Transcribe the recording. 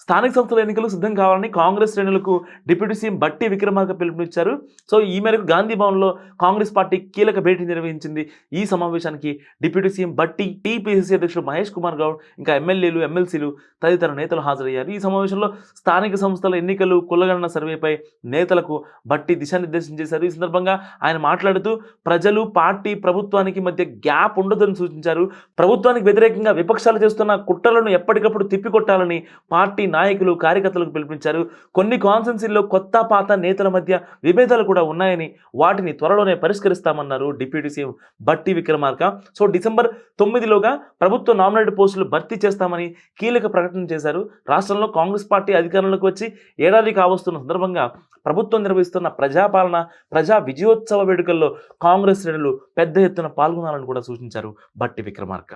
స్థానిక సంస్థల ఎన్నికలు సిద్ధం కావాలని కాంగ్రెస్ శ్రేణులకు డిప్యూటీ సీఎం బట్టి విక్రమార్క పిలుపునిచ్చారు. సో ఈ మేరకు గాంధీ భవన్లో కాంగ్రెస్ పార్టీ కీలక భేటీ నిర్వహించింది. ఈ సమావేశానికి డిప్యూటీ సీఎం బట్టి, టీపీసీసీ అధ్యక్షుడు మహేష్ కుమార్ గౌడ్, ఇంకా ఎమ్మెల్యేలు, ఎమ్మెల్సీలు తదితర నేతలు హాజరయ్యారు. ఈ సమావేశంలో స్థానిక సంస్థల ఎన్నికలు, కులగణన సర్వేపై నేతలకు బట్టి దిశానిర్దేశం చేశారు. ఈ సందర్భంగా ఆయన మాట్లాడుతూ ప్రజలు, పార్టీ, ప్రభుత్వానికి మధ్య గ్యాప్ ఉండదని సూచించారు. ప్రభుత్వానికి వ్యతిరేకంగా విపక్షాలు చేస్తున్న కుట్రలను ఎప్పటికప్పుడు తిప్పికొట్టాలని పార్టీ నాయకులు, కార్యకర్తలకు పిలుపునిచ్చారు. కొన్ని కాన్స్టిట్యున్సీల్లో కొత్త, పాత నేతల మధ్య విభేదాలు కూడా ఉన్నాయని, వాటిని త్వరలోనే పరిష్కరిస్తామన్నారు డిప్యూటీ సీఎం బట్టి విక్రమార్క. సో డిసెంబర్ 9లోగా ప్రభుత్వ నామినేటెడ్ పోస్టులు భర్తీ చేస్తామని కీలక ప్రకటన చేశారు. రాష్ట్రంలో కాంగ్రెస్ పార్టీ అధికారంలోకి వచ్చి ఏడాది కావస్తున్న సందర్భంగా ప్రభుత్వం నిర్వహిస్తున్న ప్రజాపాలన, ప్రజా విజయోత్సవ వేడుకల్లో కాంగ్రెస్ శ్రేణులు పెద్ద ఎత్తున పాల్గొనాలని కూడా సూచించారు బట్టి విక్రమార్క.